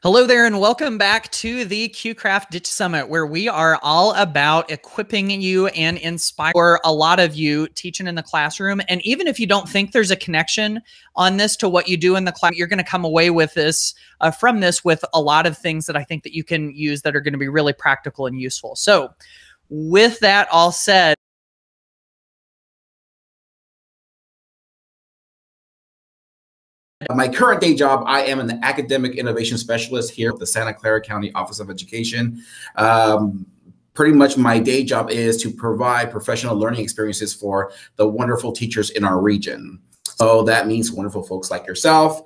Hello there, and welcome back to the QCraft Ditch Summit, where we are all about equipping you and inspire a lot of you teaching in the classroom. And even if you don't think there's a connection on this to what you do in the class, you're going to come away with this from this with a lot of things that I think that you can use that are going to be really practical and useful. So with that all said, my current day job, I am an academic innovation specialist here at the Santa Clara County Office of Education. Pretty much my day job is to provide professional learning experiences for the wonderful teachers in our region. So that means wonderful folks like yourself.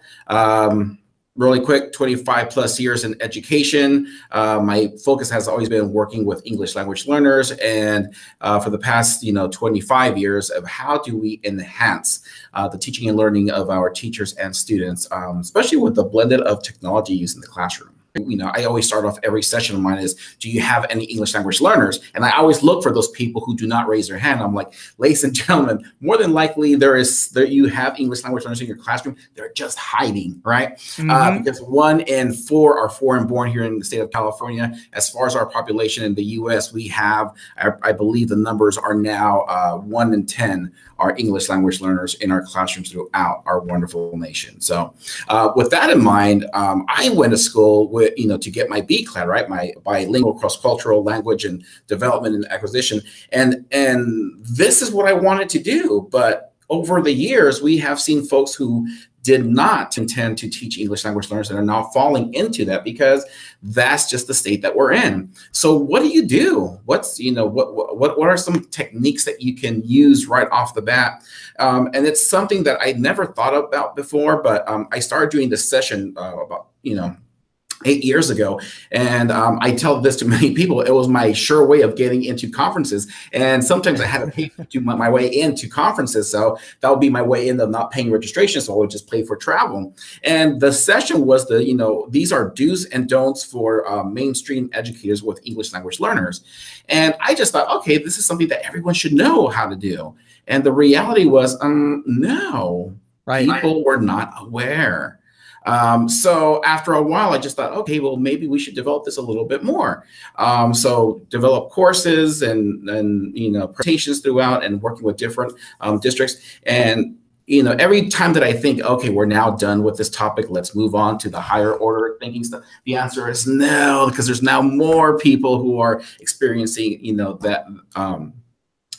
Really quick, 25 plus years in education. My focus has always been working with English language learners, and for the past 25 years of how do we enhance the teaching and learning of our teachers and students, especially with the blended of technology used in the classroom. I always start off every session of mine is, do you have any English language learners? And I always look for those people who do not raise their hand. I'm like, ladies and gentlemen, more than likely you have English language learners in your classroom. They're just hiding, right? Because 1 in 4 are foreign born here in the state of California. As far as our population in the US, we have, I believe the numbers are now 1 in 10 are English language learners in our classrooms throughout our wonderful nation. So with that in mind, I went to school with, to get my BCLAD, right? My bilingual cross-cultural language and development and acquisition. And this is what I wanted to do. But over the years, we have seen folks who did not intend to teach English language learners that are now falling into that because that's just the state that we're in. So what do you do? What's, what are some techniques that you can use right off the bat? And it's something that I never thought about before, but I started doing this session about, 8 years ago. And I tell this to many people, it was my sure way of getting into conferences. And sometimes I had to pay to my way into conferences. So that would be my way in of not paying registration. So I would just pay for travel. And the session was these are do's and don'ts for mainstream educators with English language learners. And I just thought, okay, this is something that everyone should know how to do. And the reality was, no, right. People were not aware. So after a while, I just thought, okay, well, maybe we should develop this a little bit more. So develop courses and presentations throughout and working with different districts. And, every time that I think, okay, we're now done with this topic, let's move on to the higher order thinking stuff. The answer is no, because there's now more people who are experiencing,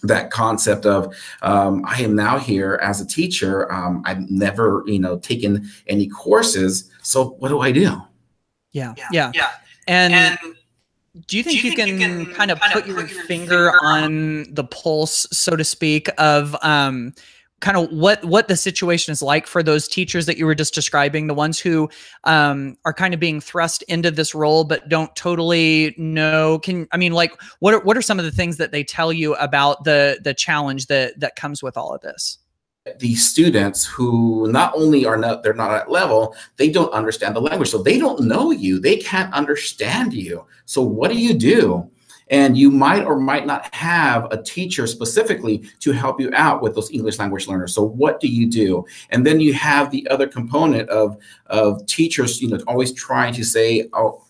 that concept of I am now here as a teacher. I've never, taken any courses. So what do I do? Yeah. And do you think you can kind of put your finger on the pulse, so to speak, of kind of what the situation is like for those teachers that you were just describing, the ones who are kind of being thrust into this role but don't totally know? What are some of the things that they tell you about the challenge that comes with all of this? The students who not only they're not at level, they don't understand the language. So they don't know you, they can't understand you. So what do you do? And you might or might not have a teacher specifically to help you out with those English language learners. So what do you do? And then you have the other component of teachers, always trying to say, oh,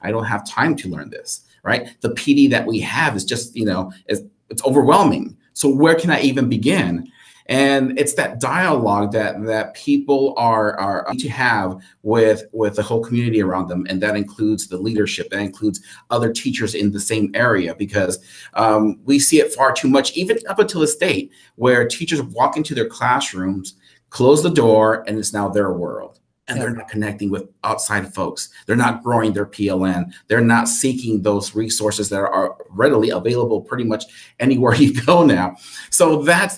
I don't have time to learn this, right? The PD that we have is just, it's overwhelming. So where can I even begin? And it's that dialogue that people are to have with the whole community around them. And that includes the leadership, that includes other teachers in the same area, because we see it far too much, even up until this date, where teachers walk into their classrooms, close the door, and it's now their world. And they're not connecting with outside folks. They're not growing their PLN. They're not seeking those resources that are readily available pretty much anywhere you go now. So that's,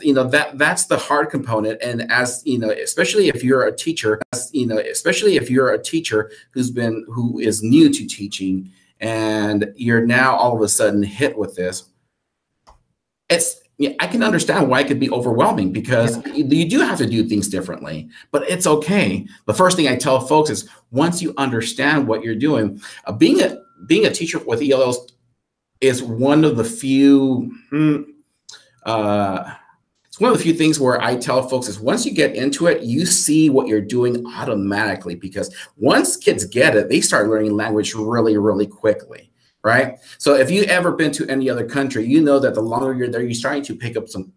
that's the hard component. And as, especially if you're a teacher, who is new to teaching, and you're now all of a sudden hit with this, I can understand why it could be overwhelming, because you do have to do things differently, but it's okay. The first thing I tell folks is, once you understand what you're doing, being a teacher with ELLs is one of the few, it's It's one of the few things where I tell folks is once you get into it, you see what you're doing automatically, because once kids get it, they start learning language really, really quickly, right? So if you've ever been to any other country, you know that the longer you're there, you're starting to pick up some,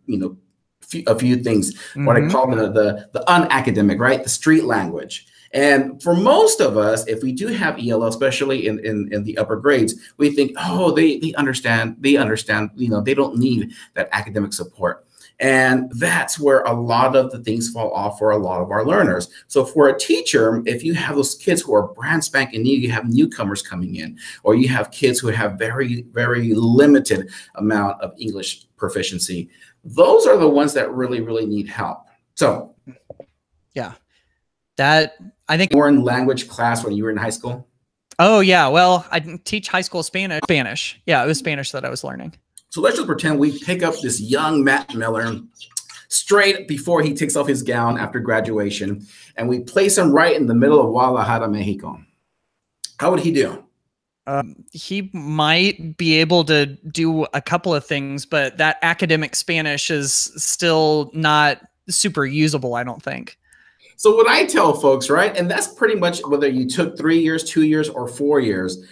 a few things, what I call the unacademic, right? The street language. And for most of us, if we do have ELL, especially in the upper grades, we think, oh, they understand, they don't need that academic support. And that's where a lot of the things fall off for a lot of our learners. So for a teacher, if you have those kids who are brand spanking new, you have newcomers coming in, or you have kids who have very, very limited amount of English proficiency, those are the ones that really, really need help. So yeah, that I think more in language class when you were in high school. Oh yeah, well, I didn't teach high school Spanish. Yeah, it was Spanish that I was learning. So let's just pretend we pick up this young Matt Miller straight before he takes off his gown after graduation, and we place him right in the middle of Guadalajara, Mexico. How would he do? He might be able to do a couple of things, but that academic Spanish is still not super usable, I don't think. So what I tell folks, right, and that's pretty much whether you took 3 years, 2 years, or 4 years,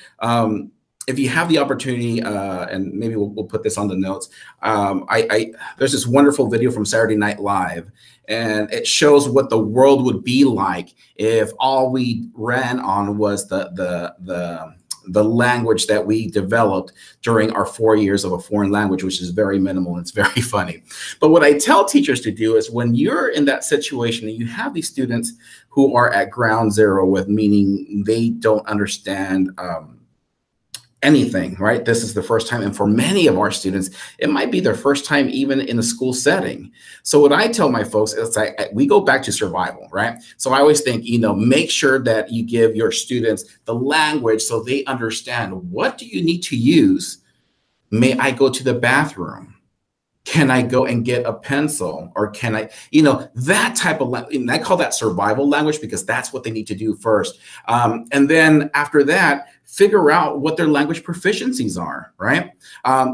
if you have the opportunity, and maybe we'll put this on the notes, there's this wonderful video from Saturday Night Live, and it shows what the world would be like if all we ran on was the language that we developed during our 4 years of a foreign language, which is very minimal and it's very funny. But what I tell teachers to do is when you're in that situation and you have these students who are at ground zero, with meaning they don't understand anything, right? This is the first time. And for many of our students, it might be their first time even in a school setting. So what I tell my folks is we go back to survival, right? So I always think, make sure that you give your students the language so they understand, what do you need to use? May I go to the bathroom? Can I go and get a pencil? Or can I, that type of language, and I call that survival language because that's what they need to do first. And then after that, figure out what their language proficiencies are, right?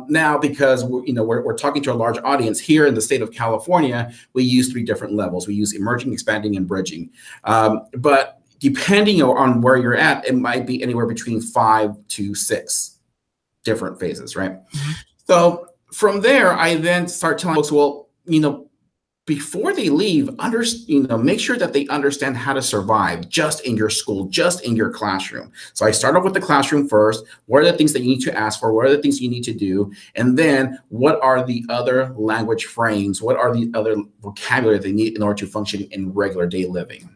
Now, because we're talking to a large audience here in the state of California, we use 3 different levels. We use emerging, expanding, and bridging. But depending on where you're at, it might be anywhere between 5 to 6 different phases, right? Mm-hmm. So from there, I then start telling folks, well, before they leave, make sure that they understand how to survive just in your school, just in your classroom. So I start off with the classroom first. What are the things that you need to ask for? What are the things you need to do? And then what are the other language frames? What are the other vocabulary they need in order to function in regular day living?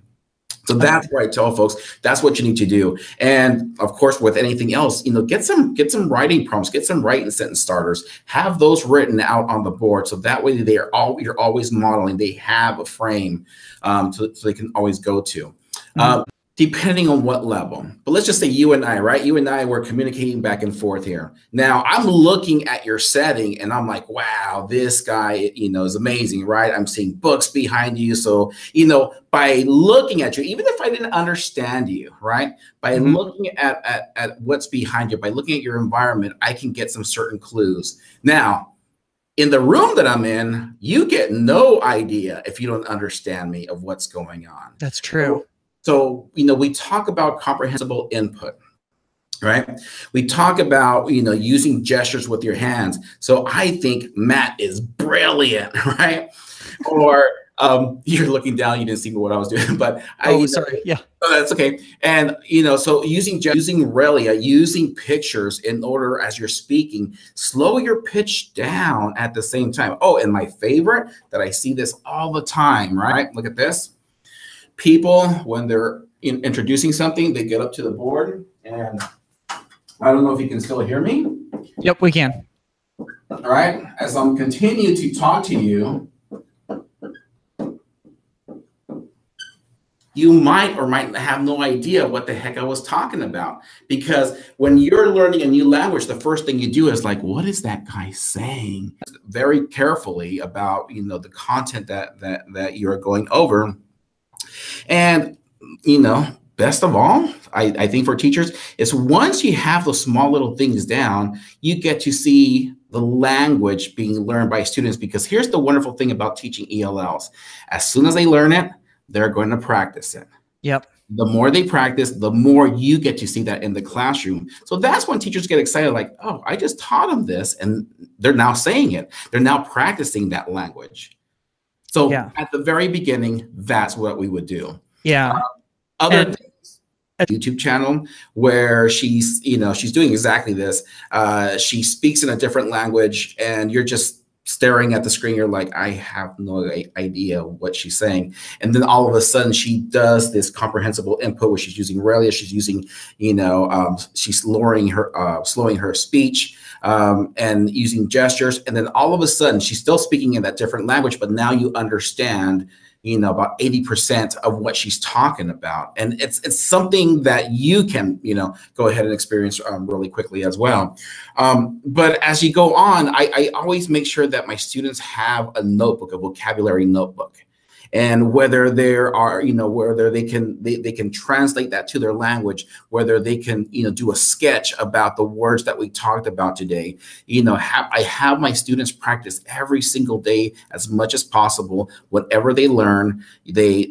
So that's where I tell folks, that's what you need to do. And of course, with anything else, get some writing prompts, get some writing sentence starters, have those written out on the board. So that way you're always modeling. They have a frame so they can always go to. Depending on what level. But let's just say you and I, right? You and I were communicating back and forth here. Now I'm looking at your setting and I'm like, wow, this guy, is amazing, right? I'm seeing books behind you. So, by looking at you, even if I didn't understand you, right? By looking at what's behind you, by looking at your environment, I can get some certain clues. Now, in the room that I'm in, you get no idea if you don't understand me of what's going on. That's true. So, we talk about comprehensible input, right? We talk about, using gestures with your hands. So I think Matt is brilliant, right? Or you're looking down, you didn't see what I was doing, but sorry. Yeah. Oh, that's okay. And, so using Relia, using pictures in order as you're speaking, slow your pitch down at the same time. Oh, and my favorite that I see this all the time, right? Look at this. People, when they're introducing something, they get up to the board, and I don't know if you can still hear me. Yep, we can. All right. As I'm continuing to talk to you, you might or might have no idea what the heck I was talking about. Because when you're learning a new language, the first thing you do is like, what is that guy saying? Very carefully about, the content that you're going over. And, best of all, I think for teachers, is once you have those small little things down, you get to see the language being learned by students. Because here's the wonderful thing about teaching ELLs. As soon as they learn it, they're going to practice it. Yep. The more they practice, the more you get to see that in the classroom. So that's when teachers get excited, like, oh, I just taught them this, and they're now saying it. They're now practicing that language. So at the very beginning, that's what we would do. Yeah. Other things, YouTube channel where she's doing exactly this. She speaks in a different language, and you're just staring at the screen. You're like, I have no idea what she's saying. And then all of a sudden she does this comprehensible input where she's using Aurelia. She's using, she's slowing her speech and using gestures. And then all of a sudden she's still speaking in that different language, but now you understand about 80% of what she's talking about. And it's something that you can, go ahead and experience really quickly as well. But as you go on, I always make sure that my students have a notebook, a vocabulary notebook. And whether there are, whether they can translate that to their language, whether they can, do a sketch about the words that we talked about today. I have my students practice every single day as much as possible. Whatever they learn, they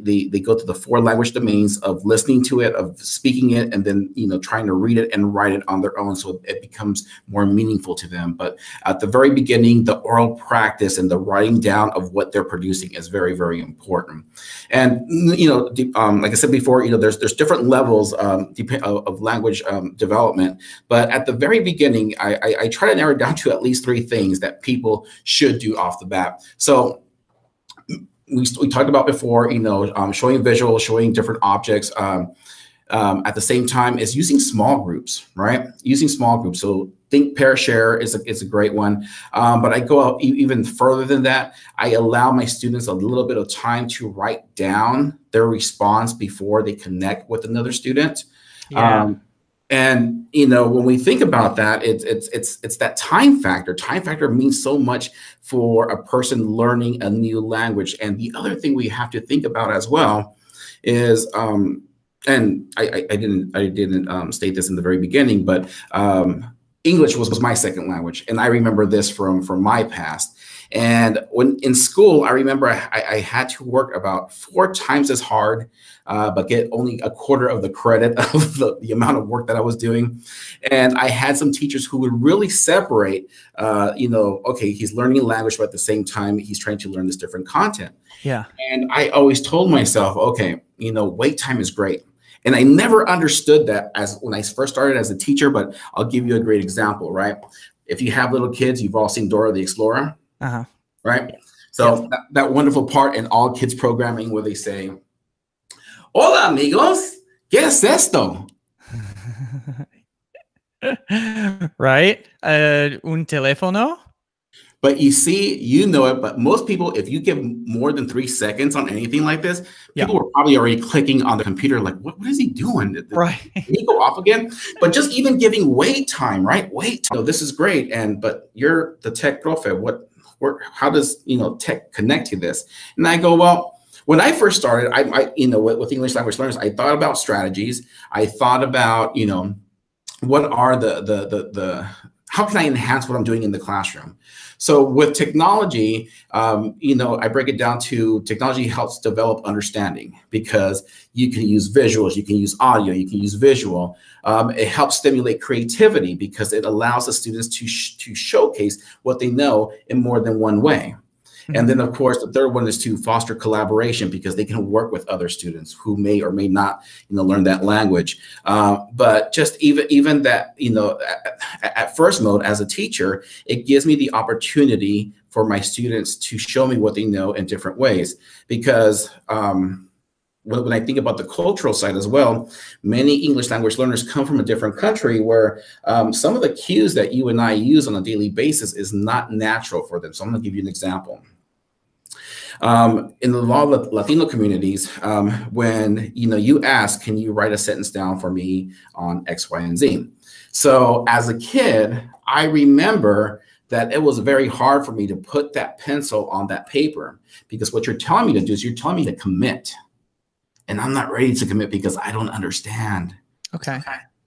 go to the 4 language domains of listening to it, of speaking it, and then, trying to read it and write it on their own, so it becomes more meaningful to them. But at the very beginning, the oral practice and the writing down of what they're producing is very, very important. And like I said before, there's different levels of language development. But at the very beginning, I try to narrow it down to at least 3 things that people should do off the bat. So we talked about before, showing visuals, showing different objects. At the same time is using small groups, right? Using small groups. So think, pair, share is a great one. But I go out even further than that. I allow my students a little bit of time to write down their response before they connect with another student. Yeah. And when we think about that, it's that time factor. Time factor means so much for a person learning a new language. And the other thing we have to think about as well is, and I didn't state this in the very beginning, but English was my second language, and I remember this from my past. And when in school, I remember I had to work about 4 times as hard, but get only a quarter of the credit of the amount of work that I was doing. And I had some teachers who would really separate, okay, he's learning language, but at the same time, he's trying to learn this different content. Yeah. And I always told myself, okay, wait time is great. And I never understood that when I first started as a teacher, but I'll give you a great example, right? If you have little kids, you've all seen Dora the Explorer, right? So that wonderful part in all kids programming where they say, "Hola amigos, ¿qué es esto?" Right? Un teléfono? But you see, it, but most people, if you give more than 3 seconds on anything like this, people were probably already clicking on the computer like, what is he doing? Right. Did he go off again? But just even giving wait time, right? Wait time. This is great. But you're the tech profe. How does, tech connect to this? And I go, well, when I first started, with English language learners, I thought about strategies. I thought about, what are how can I enhance what I'm doing in the classroom? So with technology, I break it down to technology helps develop understanding, because you can use visuals, you can use audio, you can use visual. It helps stimulate creativity because it allows the students to showcase what they know in more than one way. And then, of course, the third one is to foster collaboration, because they can work with other students who may or may not, learn that language. But just even that, at first mode as a teacher, it gives me the opportunity for my students to show me what they know in different ways. Because when I think about the cultural side as well, many English language learners come from a different country where some of the cues that you and I use on a daily basis is not natural for them. So I'm going to give you an example. In the law of Latino communities, when you ask, can you write a sentence down for me on X, Y, and Z? So as a kid, I remember that it was very hard for me to put that pencil on that paper, because what you're telling me to do is you're telling me to commit. and I'm not ready to commit because I don't understand. Okay.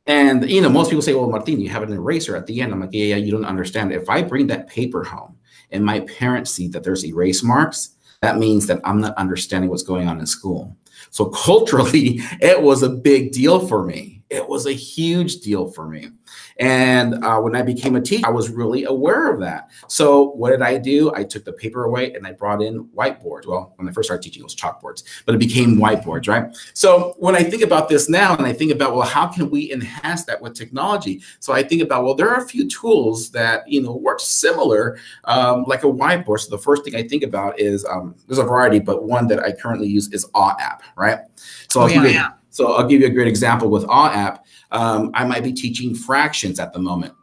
And, most people say, well, Martin, you have an eraser at the end. I'm like, yeah, you don't understand. If I bring that paper home and my parents see that there's erase marks, that means that I'm not understanding what's going on in school. So culturally, it was a big deal for me. It was a huge deal for me. And when I became a teacher, I was really aware of that. So what did I do? I took the paper away and I brought in whiteboards. Well, when I first started teaching, it was chalkboards, but it became whiteboards, right? So when I think about this now and I think about, well, how can we enhance that with technology? So I think about, well, there are a few tools that, work similar, like a whiteboard. So the first thing I think about is, there's a variety, but one that I currently use is ELL app, right? So I'll give you a great example with ELL app. I might be teaching fractions at the moment.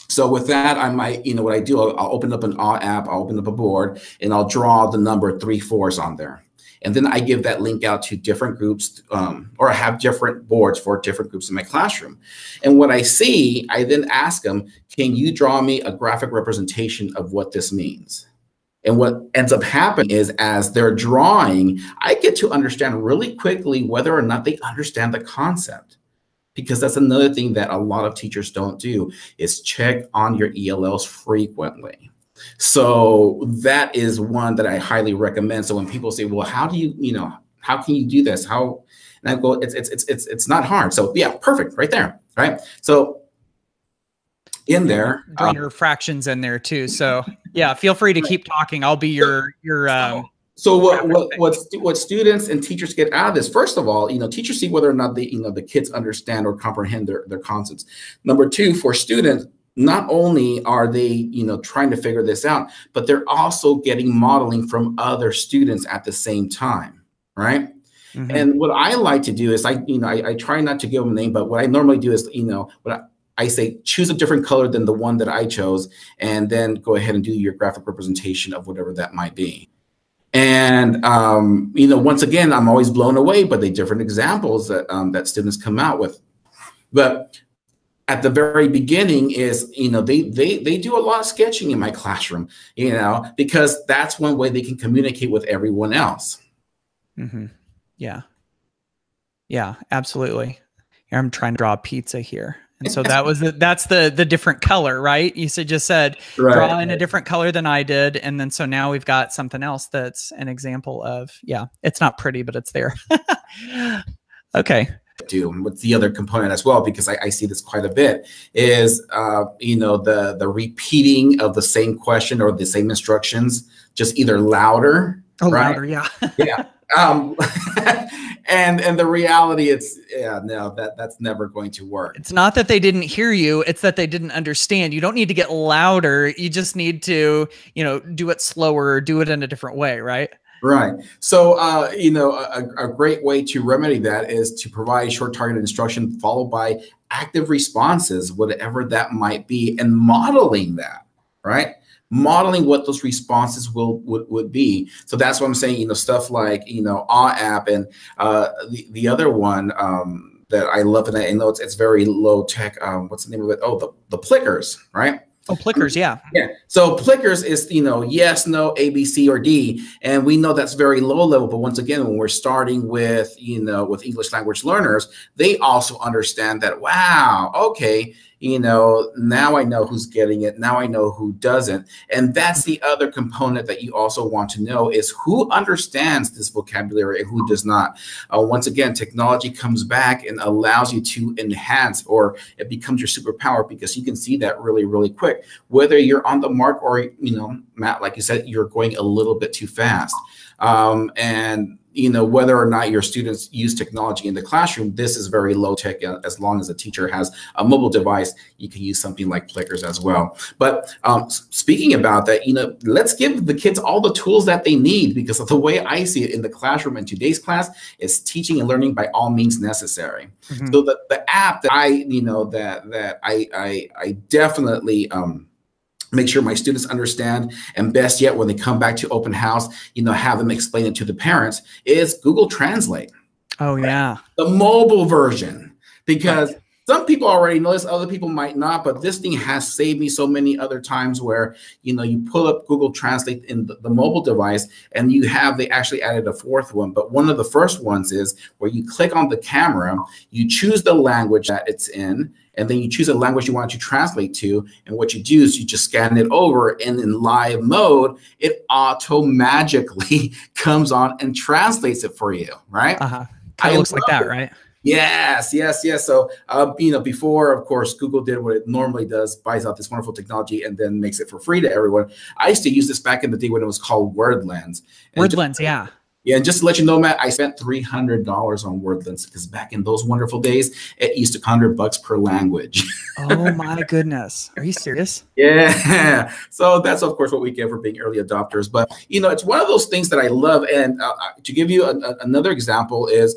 So with that, I might, what I do, I'll open up an ELL app, I'll open up a board, and I'll draw the number 3 4s on there. And then I give that link out to different groups, or I have different boards for different groups in my classroom. And what I see, I then ask them, can you draw me a graphic representation of what this means? And what ends up happening is, as they're drawing, I get to understand really quickly whether or not they understand the concept. Because that's another thing that a lot of teachers don't do, is check on your ELLs frequently. So that is one that I highly recommend. So when people say, well, how do you, how can you do this? And I go, it's not hard. So yeah, perfect, right there, right? So in there, your fractions in there too. So yeah, feel free to keep talking. I'll be your So what students and teachers get out of this, first of all, teachers see whether or not the kids understand or comprehend their concepts. Number two, for students, not only are they trying to figure this out, but they're also getting modeling from other students at the same time, right? Mm-hmm. And what I like to do is I try not to give them a name, but what I normally do is I say, choose a different color than the one that I chose, and then go ahead and do your graphic representation of whatever that might be. And, once again, I'm always blown away by the different examples that, that students come out with. But at the very beginning is, they do a lot of sketching in my classroom, because that's one way they can communicate with everyone else. Mm-hmm. Yeah. Yeah, absolutely. Here, I'm trying to draw a pizza here. And so that's the different color, right? You just said draw in a different color than I did. And then so now we've got something else that's an example of, yeah, it's not pretty, but it's there. Okay. What's the other component as well, because I see this quite a bit, is the repeating of the same question or the same instructions, just either louder. Oh, right? Louder, yeah. Yeah. And the reality, that's never going to work. It's not that they didn't hear you, it's that they didn't understand. You don't need to get louder. You just need to, do it slower, or do it in a different way, right? Right. So, a great way to remedy that is to provide short targeted instruction followed by active responses, whatever that might be, and modeling that, right? Modeling what those responses would be. So that's what I'm saying, stuff like, ELL app, and the other one that I love, and I know it's very low tech. What's the name of it? Oh, the Plickers, right? Oh, Plickers, yeah. Yeah. So Plickers is, yes, no, A, B, C, or D. And we know that's very low level. But once again, when we're starting with, with English language learners, they also understand that, wow, okay, now I know who's getting it. Now I know who doesn't. And that's the other component that you also want to know, is who understands this vocabulary and who does not. Once again, technology comes back and allows you to enhance, or it becomes your superpower, because you can see that really, really quick, whether you're on the mark or, Matt, like you said, you're going a little bit too fast. And whether or not your students use technology in the classroom, this is very low tech. As long as a teacher has a mobile device, you can use something like Plickers as well. But speaking about that, let's give the kids all the tools that they need, because of the way I see it in the classroom in today's class is teaching and learning by all means necessary. Mm-hmm. So the app that I definitely make sure my students understand, and best yet, when they come back to open house, have them explain it to the parents, is Google Translate. Oh, yeah. The mobile version, because some people already know this, other people might not, but this thing has saved me so many other times where, you know, you pull up Google Translate in the mobile device and you have, they actually added a fourth one, but one of the first ones is where you click on the camera, you choose the language that it's in, and then you choose a language you want to translate to, and what you do is you just scan it over, and in live mode, it auto-magically comes on and translates it for you, right? Kind of looks like that, right? Yes, yes, yes. So, you know, before, of course, Google did what it normally does, buys out this wonderful technology and then makes it for free to everyone. I used to use this back in the day when it was called WordLens. WordLens, yeah. Yeah, and just to let you know, Matt, I spent $300 on WordLens because back in those wonderful days, it used to $100 per language. Oh my goodness. Are you serious? Yeah. So that's, of course, what we get for being early adopters. But, you know, it's one of those things that I love. And to give you another example is,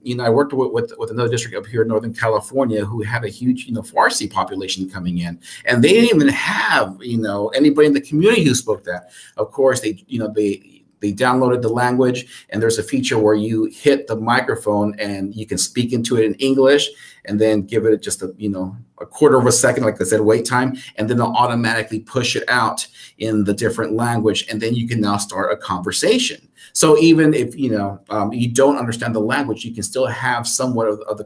you know, I worked with another district up here in Northern California who had a huge, you know, Farsi population coming in. And they didn't even have, you know, anybody in the community who spoke that. Of course, they downloaded the language, and there's a feature where you hit the microphone and you can speak into it in English and then give it just a, you know, a quarter of a second, like I said, wait time, and then they'll automatically push it out in the different language, and then you can now start a conversation. So even if, you know, you don't understand the language, you can still have somewhat of the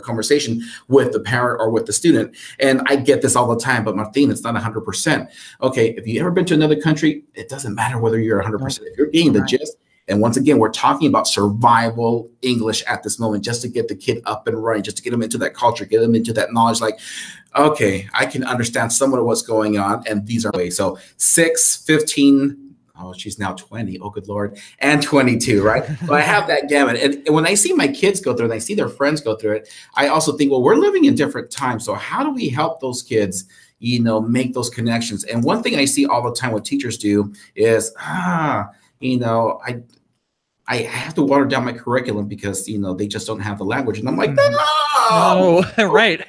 conversation with the parent or with the student. And I get this all the time, but Martin, it's not 100%. Okay, if you've ever been to another country, it doesn't matter whether you're 100%. If you're getting the gist, and once again, we're talking about survival English at this moment, just to get the kid up and running, just to get them into that culture, get them into that knowledge. Like, okay, I can understand somewhat of what's going on, and these are ways. So 6, 15. Oh, she's now 20. Oh, good Lord. And 22, right? So I have that gamut. And when I see my kids go through it and I see their friends go through it, I also think, well, we're living in different times. So how do we help those kids, you know, make those connections? And one thing I see all the time what teachers do is, you know, I have to water down my curriculum because, you know, they just don't have the language. And I'm like, no, right.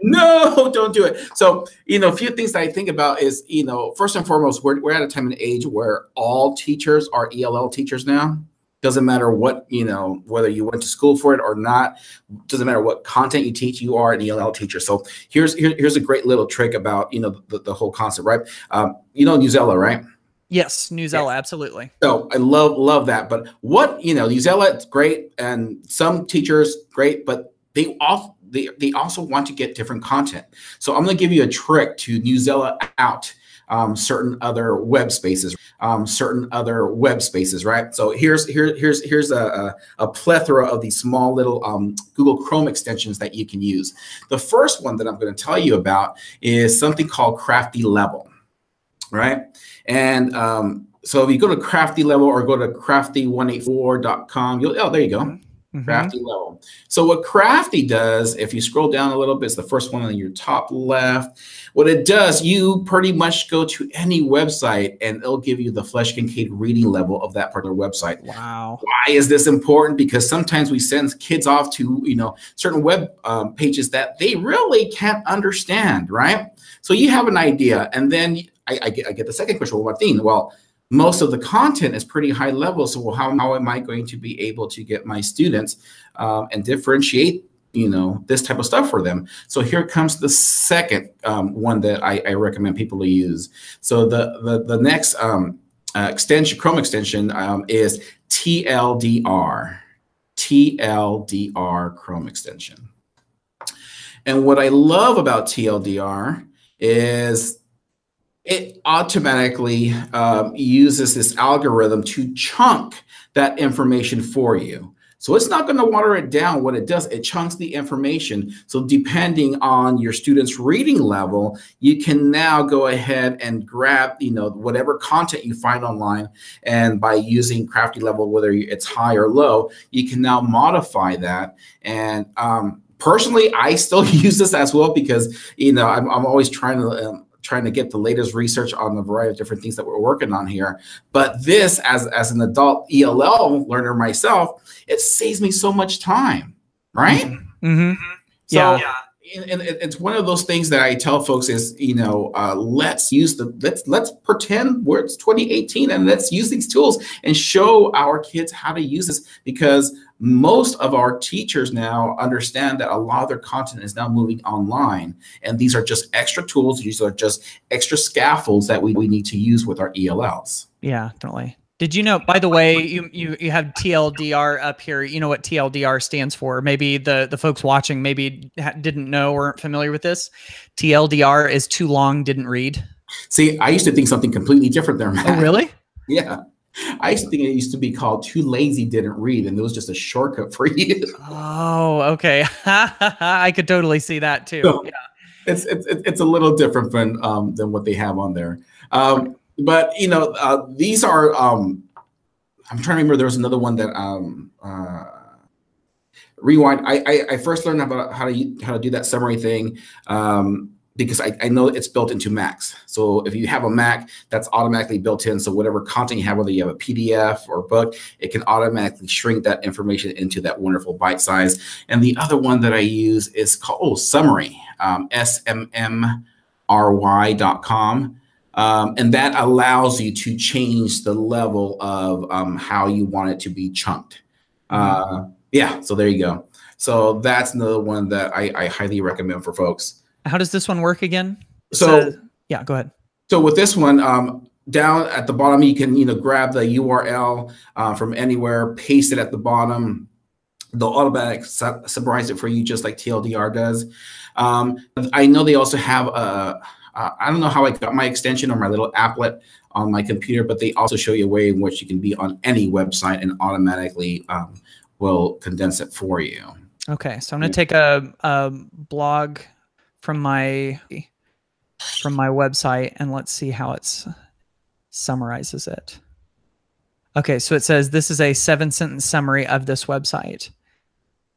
No, don't do it. So, you know, a few things that I think about is, you know, first and foremost, we're at a time and age where all teachers are ELL teachers now. Doesn't matter what, you know, whether you went to school for it or not, doesn't matter what content you teach, you are an ELL teacher. So here's a great little trick about, you know, the whole concept, right? You know, Newsella, right? Yes, Newsella, absolutely. So I love that. But what, you know, Newsella, it's great, and some teachers great, but they also want to get different content. So I'm going to give you a trick to Newsella out certain other web spaces, right? So here's a plethora of these small little Google Chrome extensions that you can use. The first one that I'm going to tell you about is something called Crafty Level. Right. And so if you go to Crafty Level or go to crafty184.com, oh, there you go. Mm-hmm. Crafty Level. So what Crafty does, if you scroll down a little bit, it's the first one on your top left. What it does, you pretty much go to any website and it'll give you the Flesh Kincaid reading level of that particular website. Wow. Why is this important? Because sometimes we send kids off to, you know, certain web pages that they really can't understand, right? So you have an idea, and then I get the second question, well, Martin, well, most of the content is pretty high level. So how am I going to be able to get my students and differentiate, you know, this type of stuff for them? So here comes the second one that I recommend people to use. So the next extension, Chrome extension is TLDR Chrome extension. And what I love about TLDR is it automatically uses this algorithm to chunk that information for you. So it's not going to water it down. What it does, it chunks the information. So depending on your student's reading level, you can now go ahead and grab, you know, whatever content you find online, and by using Crafty Level, whether it's high or low, you can now modify that. And personally, I still use this as well because, you know, I'm always trying to get the latest research on the variety of different things that we're working on here. But this, as an adult ELL learner myself, it saves me so much time, right? Mm-hmm. So, yeah. And it's one of those things that I tell folks is, you know, let's pretend it's 2018 and let's use these tools and show our kids how to use this, because most of our teachers now understand that a lot of their content is now moving online. And these are just extra tools. These are just extra scaffolds that we need to use with our ELLs. Yeah, definitely. Did you know, by the way, you have TLDR up here. You know what TLDR stands for? Maybe the folks watching maybe didn't know or aren't familiar with this. TLDR is too long, didn't read. See, I used to think something completely different there, Matt. Oh, really? Yeah. I used to think it used to be called too lazy didn't read, and it was just a shortcut for you. Oh, okay. I could totally see that too. So yeah. It's a little different than what they have on there. But you know, these are. I'm trying to remember. There was another one that rewind. I first learned about how to do that summary thing. Because I know it's built into Macs. So if you have a Mac, that's automatically built in. So whatever content you have, whether you have a PDF or a book, it can automatically shrink that information into that wonderful bite size. And the other one that I use is called Summary, smmry.com. And that allows you to change the level of how you want it to be chunked. Yeah, so there you go. So that's another one that I highly recommend for folks. How does this one work again? So yeah, go ahead. So with this one, down at the bottom, you can grab the URL from anywhere, paste it at the bottom. They'll automatically summarize it for you, just like TLDR does. I know they also have I don't know how I got my extension or my little applet on my computer, but they also show you a way in which you can be on any website and automatically will condense it for you. Okay, so I'm going to take a blog from my website and let's see how it summarizes it. Okay, so it says this is a 7-sentence summary of this website.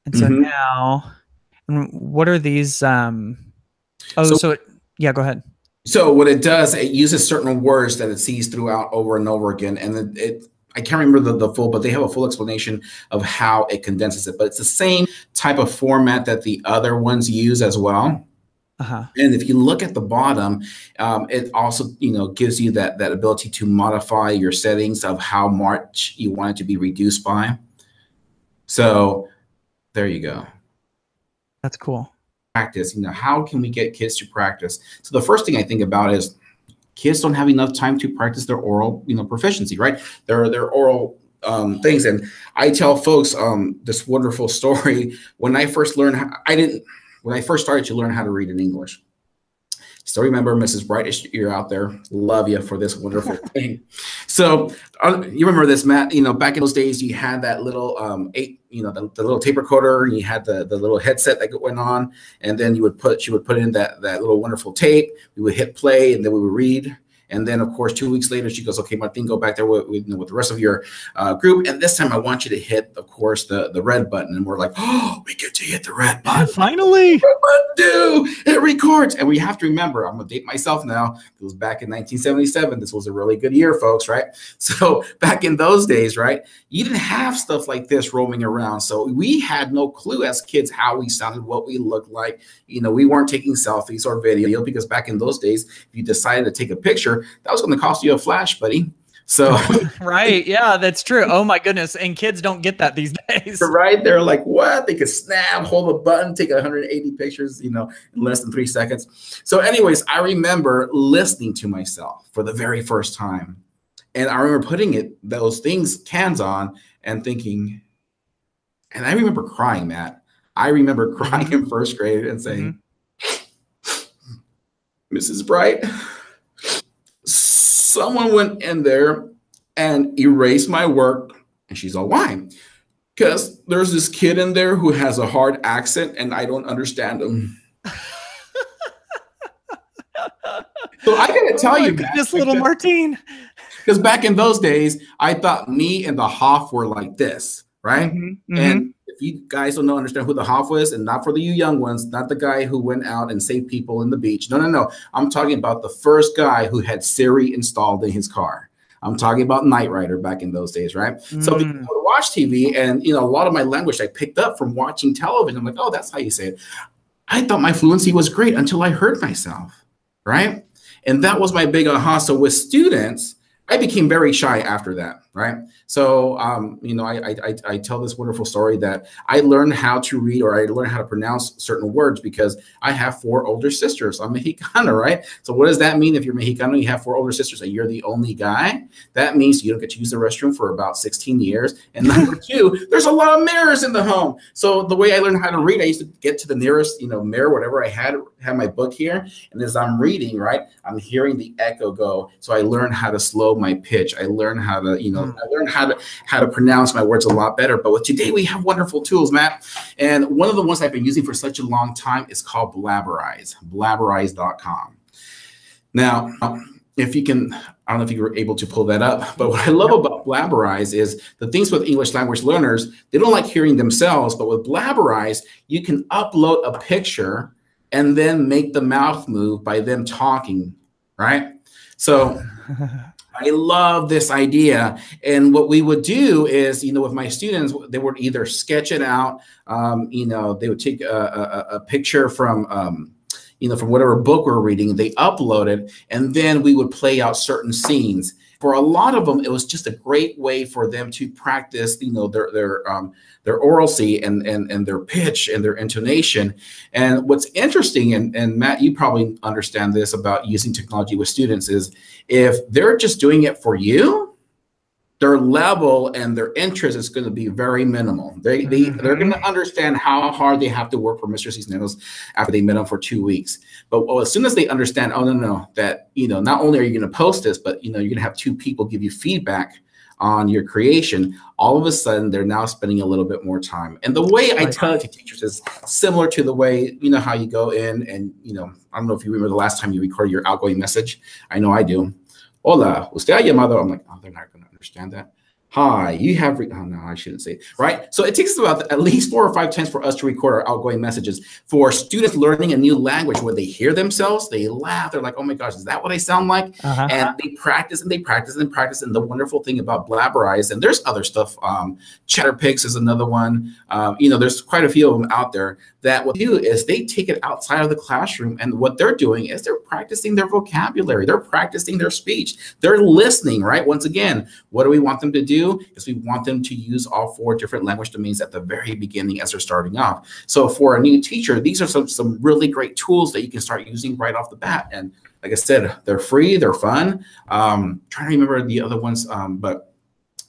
And so now, what are these? Yeah, go ahead. So what it does, it uses certain words that it sees throughout over and over again. And I can't remember the full, but they have a full explanation of how it condenses it. But it's the same type of format that the other ones use as well. And if you look at the bottom, it also gives you that ability to modify your settings of how much you want it to be reduced by. So there you go. That's cool. Practice. How can we get kids to practice? So the first thing I think about is kids don't have enough time to practice their oral proficiency, right? Their oral things. And I tell folks this wonderful story. When I first learned, when I first started to learn how to read in English. Still remember, Mrs. Bright, you're out there. Love you for this wonderful thing. So you remember this, Matt? Back in those days, you had that little the little tape recorder, and you had the little headset that went on, and then she would put in that little wonderful tape. We would hit play, and then we would read. And then, of course, 2 weeks later, she goes, "Okay, Martin, go back there with the rest of your group. And this time, I want you to hit, of course, the red button." And we're like, "Oh, we get to hit the red button. Finally. It records." And we have to remember, I'm going to date myself now. It was back in 1977. This was a really good year, folks, right? So back in those days, right, you didn't have stuff like this roaming around. So we had no clue as kids how we sounded, what we looked like. We weren't taking selfies or video, because back in those days, if you decided to take a picture, that was going to cost you a flash, buddy. So right, yeah, that's true. Oh my goodness, and kids don't get that these days. Right, they're like, what? They could snap, hold a button, take 180 pictures, in less than 3 seconds. So, anyways, I remember listening to myself for the very first time, and I remember putting those cans on, and thinking, and I remember crying, Matt. I remember crying in first grade and saying, "Mrs. Bright, someone went in there and erased my work." And she's all, "Why?" "Because there's this kid in there who has a hard accent and I don't understand him." So I gotta tell you, this little Martine. Because back in those days, I thought me and the Hoff were like this, right? And if you guys don't understand who the Hoff was, and not for you young ones, not the guy who went out and saved people in the beach. No. I'm talking about the first guy who had Siri installed in his car. I'm talking about Knight Rider back in those days, right? So I would watch TV, and a lot of my language I picked up from watching television. I'm like, oh, that's how you say it. I thought my fluency was great until I heard myself, right? And that was my big aha. So with students, I became very shy after that. right? So, you know, I tell this wonderful story that I learned how to read, or I learned how to pronounce certain words because I have 4 older sisters. I'm Mexicano, right? So what does that mean if you're Mexicano, you have 4 older sisters and you're the only guy? That means you don't get to use the restroom for about 16 years. And number 2, there's a lot of mirrors in the home. So the way I learned how to read, I used to get to the nearest, you know, mirror, whatever I had my book here. And as I'm reading, right, I'm hearing the echo go. So I learned how to slow my pitch. I learned how to, you know, I learned how to pronounce my words a lot better. But with today, we have wonderful tools, Matt. And one of the ones I've been using for such a long time is called Blabberize, blabberize.com. Now, if you can, I don't know if you were able to pull that up, but what I love about Blabberize is the things with English language learners, they don't like hearing themselves, but with Blabberize, you can upload a picture and then make the mouth move by them talking, right? So I love this idea. And what we would do is, you know, with my students, they would either sketch it out, you know, they would take a picture from, you know, from whatever book we're reading, they upload it, and then we would play out certain scenes. For a lot of them, it was just a great way for them to practice, you know, their oralcy and their pitch and their intonation. And what's interesting, and Matt, you probably understand this about using technology with students, is if they're just doing it for you, their level and their interest is going to be very minimal. They're going to understand how hard they have to work for Mr. Cisneros after they met him for 2 weeks. But as soon as they understand, oh, no, that, you know, not only are you going to post this, but, you know, you're going to have 2 people give you feedback on your creation, all of a sudden they're now spending a little bit more time. And the way I tell it to teachers is similar to the way, you know, how you go in and, you know, I don't know if you remember the last time you recorded your outgoing message. I know I do. Hola, usted ha llamado. I'm like, oh, they're not going to understand that. Hi, you have, oh no, I shouldn't say it, right? So it takes about at least 4 or 5 times for us to record our outgoing messages. For students learning a new language, where they hear themselves, they laugh, they're like, oh my gosh, is that what I sound like? And they practice and they practice and practice. And the wonderful thing about Blabberize, and there's other stuff, Chatterpix is another one, you know, there's quite a few of them out there, that what they do is they take it outside of the classroom, and what they're doing is they're practicing their vocabulary, they're practicing their speech, they're listening, right? Once again, what do we want them to do? Is we want them to use all 4 different language domains at the very beginning as they're starting off. So for a new teacher, these are some really great tools that you can start using right off the bat. And like I said, they're free, they're fun. Trying to remember the other ones, but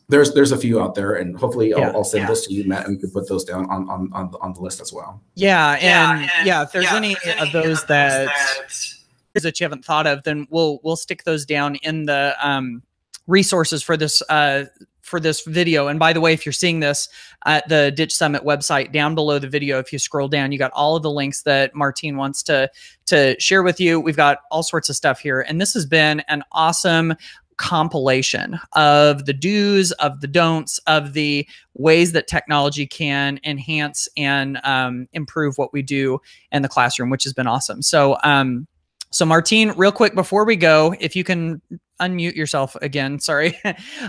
there's a few out there, and hopefully I'll send those to you, Matt, and we can put those down on the list as well. Yeah, and if there's any of those that you haven't thought of, then we'll stick those down in the resources for this video. And by the way, if you're seeing this at the Ditch Summit website, down below the video, if you scroll down, you got all of the links that Martine wants to share with you. We've got all sorts of stuff here, and this has been an awesome compilation of the do's, of the don'ts, of the ways that technology can enhance and improve what we do in the classroom, which has been awesome. So so Martine, real quick before we go, if you can unmute yourself again, sorry.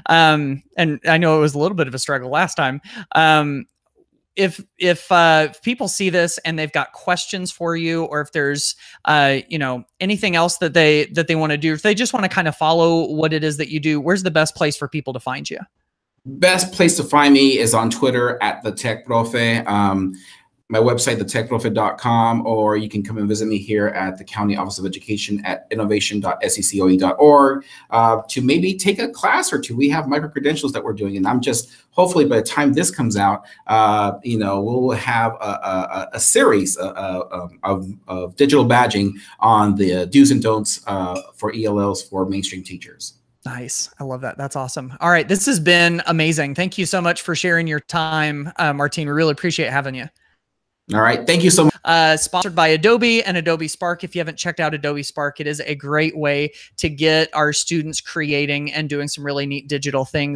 And I know it was a little bit of a struggle last time. If people see this and they've got questions for you, or if there's you know, anything else that they want to do, if they just want to kind of follow what it is that you do, where's the best place for people to find you? Best place to find me is on Twitter at the Tech Profe. My website, thetechprofe.com, or you can come and visit me here at the County Office of Education at innovation.seccoe.org to maybe take a class or two. We have micro-credentials that we're doing, and I'm just, hopefully by the time this comes out, you know, we'll have a series of digital badging on the do's and don'ts for ELLs for mainstream teachers. Nice. I love that. That's awesome. All right. This has been amazing. Thank you so much for sharing your time, Martine. We really appreciate having you. All right. Thank you so much. Sponsored by Adobe and Adobe Spark. If you haven't checked out Adobe Spark, it is a great way to get our students creating and doing some really neat digital things.